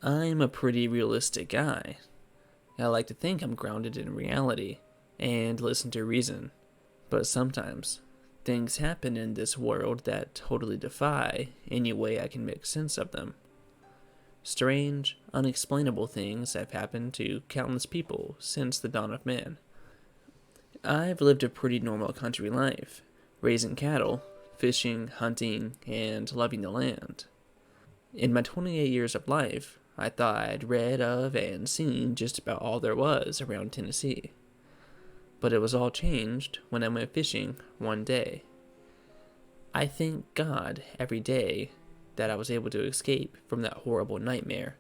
I'm a pretty realistic guy. I like to think I'm grounded in reality and listen to reason, but sometimes things happen in this world that totally defy any way I can make sense of them. Strange, unexplainable things have happened to countless people since the dawn of man. I've lived a pretty normal country life, raising cattle, fishing, hunting, and loving the land. In my 28 years of life, I thought I'd read of and seen just about all there was around Tennessee. But it was all changed when I went fishing one day. I thank God every day that I was able to escape from that horrible nightmare.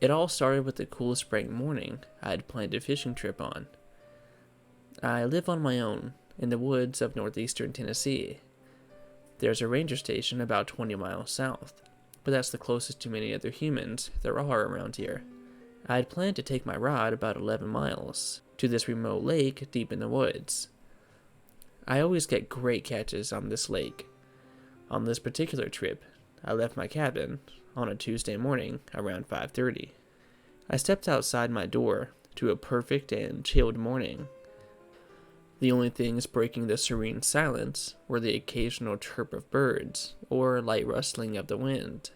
It all started with the cool spring morning I had planned a fishing trip on. I live on my own in the woods of northeastern Tennessee. There's a ranger station about 20 miles south, but that's the closest to many other humans there are around here. I had planned to take my rod about 11 miles to this remote lake deep in the woods. I always get great catches on this lake. On this particular trip, I left my cabin on a Tuesday morning around 5:30. I stepped outside my door to a perfect and chilled morning. The only things breaking the serene silence were the occasional chirp of birds or light rustling of the wind.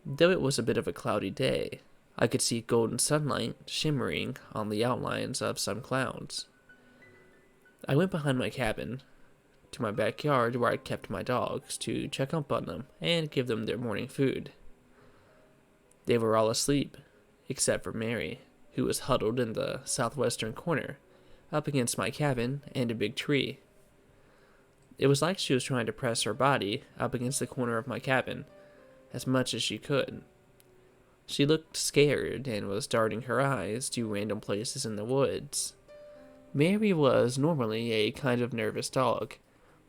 Though it was a bit of a cloudy day, I could see golden sunlight shimmering on the outlines of some clouds. I went behind my cabin to my backyard where I kept my dogs to check up on them and give them their morning food. They were all asleep, except for Mary, who was huddled in the southwestern corner, up against my cabin and a big tree. It was like she was trying to press her body up against the corner of my cabin as much as she could. She looked scared and was darting her eyes to random places in the woods. Mary was normally a kind of nervous dog,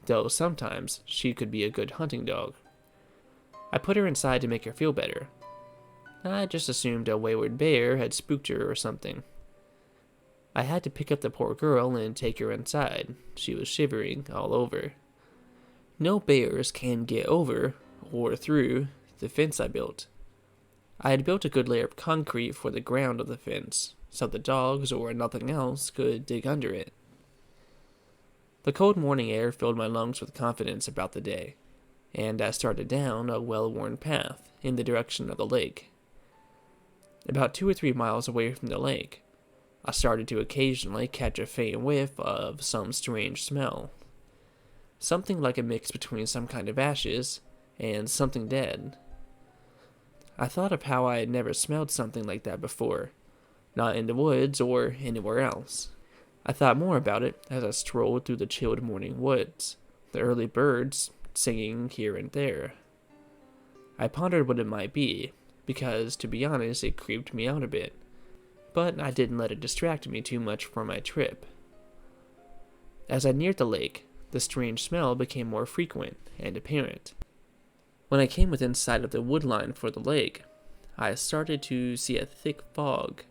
though sometimes she could be a good hunting dog. I put her inside to make her feel better. I just assumed a wayward bear had spooked her or something. I had to pick up the poor girl and take her inside. She was shivering all over. No bears can get over or through the fence I built. I had built a good layer of concrete for the ground of the fence, so the dogs or nothing else could dig under it. The cold morning air filled my lungs with confidence about the day, and I started down a well-worn path in the direction of the lake. About 2 or 3 miles away from the lake, I started to occasionally catch a faint whiff of some strange smell. Something like a mix between some kind of ashes and something dead. I thought of how I had never smelled something like that before, not in the woods or anywhere else. I thought more about it as I strolled through the chilled morning woods, the early birds singing here and there. I pondered what it might be, because, to be honest, it creeped me out a bit, but I didn't let it distract me too much from my trip. As I neared the lake, the strange smell became more frequent and apparent. When I came within sight of the woodline for the lake, I started to see a thick fog,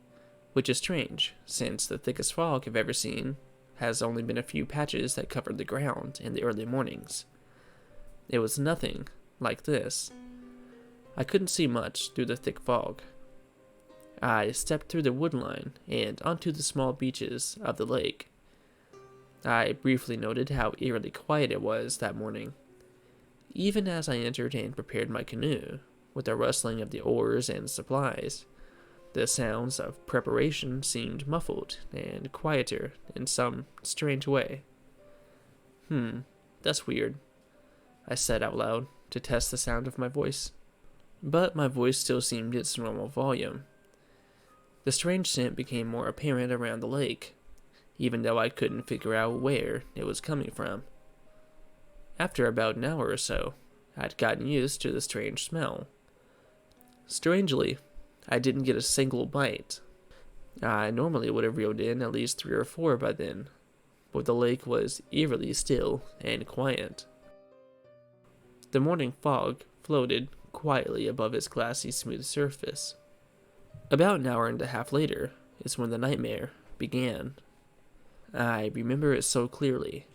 which is strange, since the thickest fog I've ever seen has only been a few patches that covered the ground in the early mornings. It was nothing like this. I couldn't see much through the thick fog. I stepped through the woodline and onto the small beaches of the lake. I briefly noted how eerily quiet it was that morning. Even as I entered and prepared my canoe, with the rustling of the oars and supplies, the sounds of preparation seemed muffled and quieter in some strange way. That's weird, I said out loud to test the sound of my voice. But my voice still seemed its normal volume. The strange scent became more apparent around the lake, even though I couldn't figure out where it was coming from. After about an hour or so, I'd gotten used to the strange smell. Strangely, I didn't get a single bite. I normally would have reeled in at least 3 or 4 by then, but the lake was eerily still and quiet. The morning fog floated quietly above its glassy smooth surface. About an hour and a half later is when the nightmare began. I remember it so clearly.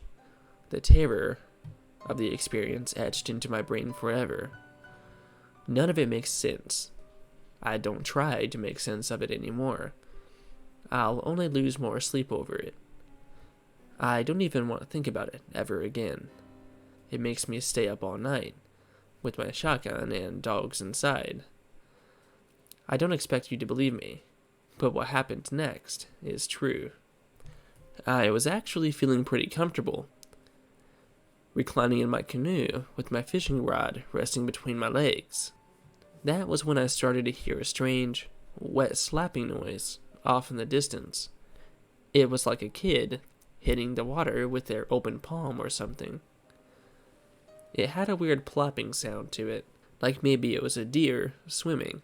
The terror of the experience etched into my brain forever. None of it makes sense. I don't try to make sense of it anymore. I'll only lose more sleep over it. I don't even want to think about it ever again. It makes me stay up all night, with my shotgun and dogs inside. I don't expect you to believe me, but what happened next is true. I was actually feeling pretty comfortable, reclining in my canoe with my fishing rod resting between my legs. That was when I started to hear a strange, wet slapping noise off in the distance. It was like a kid hitting the water with their open palm or something. It had a weird plopping sound to it, like maybe it was a deer swimming.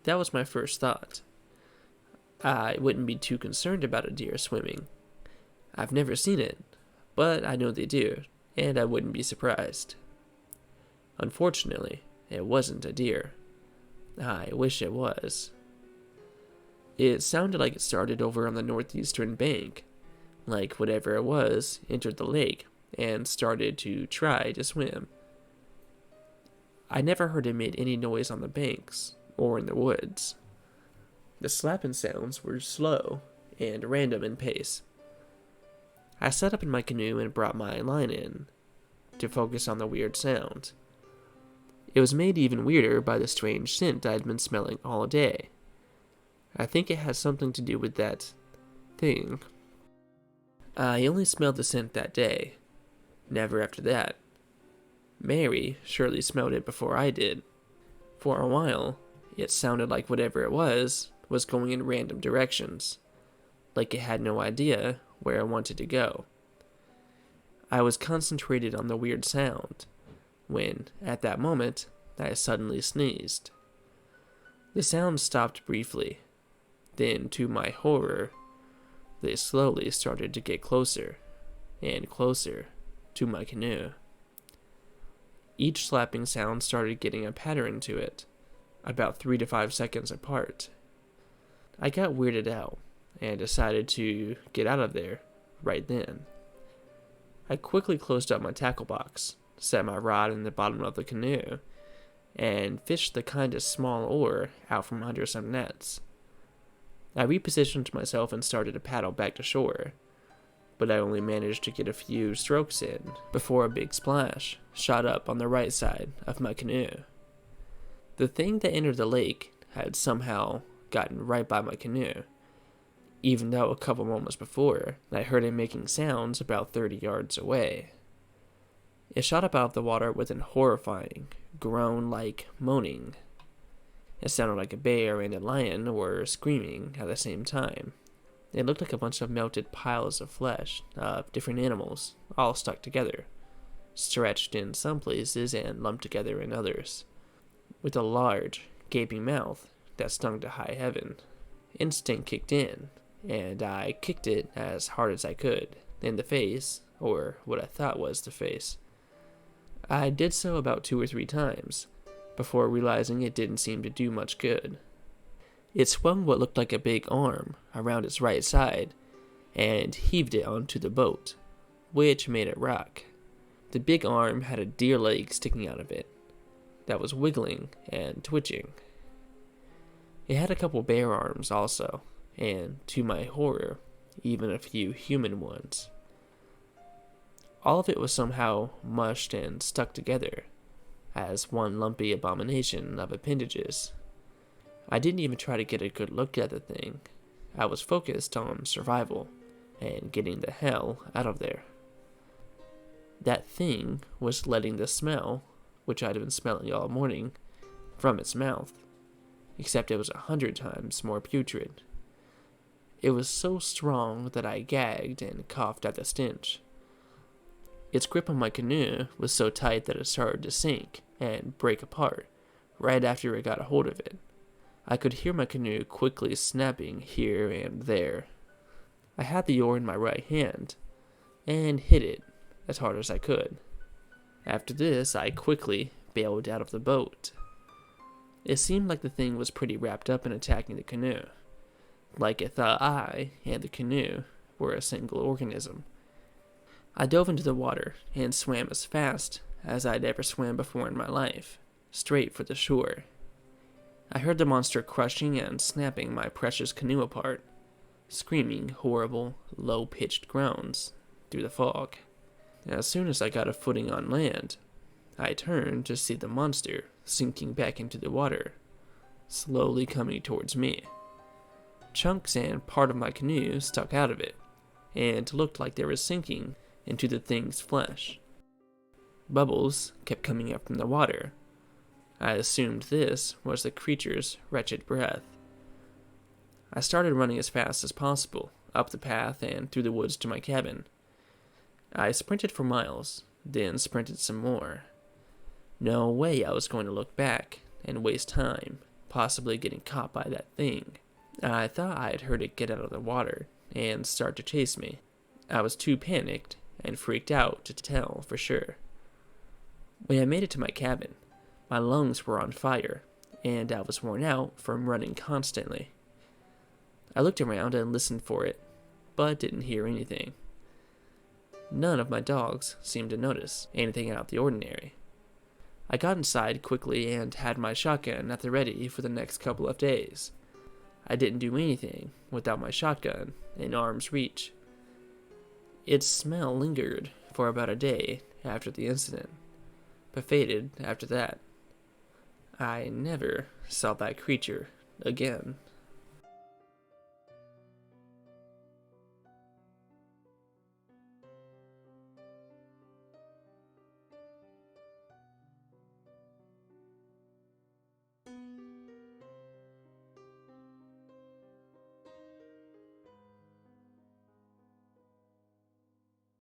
That was my first thought. I wouldn't be too concerned about a deer swimming. I've never seen it, but I know they do, and I wouldn't be surprised. Unfortunately, it wasn't a deer. I wish it was. It sounded like it started over on the northeastern bank, like whatever it was entered the lake and started to try to swim. I never heard it made any noise on the banks or in the woods. The slapping sounds were slow and random in pace. I sat up in my canoe and brought my line in to focus on the weird sound. It was made even weirder by the strange scent I'd been smelling all day. I think it has something to do with that thing. I only smelled the scent that day, never after that. Mary surely smelled it before I did. For a while, it sounded like whatever it was going in random directions, like it had no idea where I wanted to go. I was concentrated on the weird sound, when, at that moment, I suddenly sneezed. The sound stopped briefly. Then, to my horror, they slowly started to get closer and closer to my canoe. Each slapping sound started getting a pattern to it, about 3 to 5 seconds apart. I got weirded out and decided to get out of there right then. I quickly closed up my tackle box, set my rod in the bottom of the canoe, and fished the kind of small oar out from under some nets. I repositioned myself and started to paddle back to shore, but I only managed to get a few strokes in before a big splash shot up on the right side of my canoe. The thing that entered the lake had somehow gotten right by my canoe, even though a couple moments before I heard it making sounds about 30 yards away. It shot up out of the water with an horrifying, groan-like moaning. It sounded like a bear and a lion were screaming at the same time. It looked like a bunch of melted piles of flesh of different animals, all stuck together, stretched in some places and lumped together in others, with a large, gaping mouth that stung to high heaven. Instinct kicked in, and I kicked it as hard as I could, in the face, or what I thought was the face. I did so about 2 or 3 times, before realizing it didn't seem to do much good. It swung what looked like a big arm around its right side, and heaved it onto the boat, which made it rock. The big arm had a deer leg sticking out of it, that was wiggling and twitching. It had a couple bear arms also, and, to my horror, even a few human ones. All of it was somehow mushed and stuck together, as one lumpy abomination of appendages. I didn't even try to get a good look at the thing. I was focused on survival, and getting the hell out of there. That thing was letting the smell, which I'd been smelling all morning, from its mouth, except it was 100 times more putrid. It was so strong that I gagged and coughed at the stench. Its grip on my canoe was so tight that it started to sink and break apart right after it got a hold of it. I could hear my canoe quickly snapping here and there. I had the oar in my right hand and hit it as hard as I could. After this, I quickly bailed out of the boat. It seemed like the thing was pretty wrapped up in attacking the canoe, like it thought I and the canoe were a single organism. I dove into the water and swam as fast as I'd ever swam before in my life, straight for the shore. I heard the monster crushing and snapping my precious canoe apart, screaming horrible, low-pitched groans through the fog. As soon as I got a footing on land, I turned to see the monster sinking back into the water, slowly coming towards me. Chunks and part of my canoe stuck out of it, and looked like they were sinking into the thing's flesh. Bubbles kept coming up from the water. I assumed this was the creature's wretched breath. I started running as fast as possible, up the path and through the woods to my cabin. I sprinted for miles, then sprinted some more. No way I was going to look back and waste time, possibly getting caught by that thing. I thought I had heard it get out of the water and start to chase me. I was too panicked and freaked out to tell for sure. When I made it to my cabin, my lungs were on fire, and I was worn out from running constantly. I looked around and listened for it, but didn't hear anything. None of my dogs seemed to notice anything out of the ordinary. I got inside quickly and had my shotgun at the ready for the next couple of days. I didn't do anything without my shotgun in arm's reach. Its smell lingered for about a day after the incident, but faded after that. I never saw that creature again.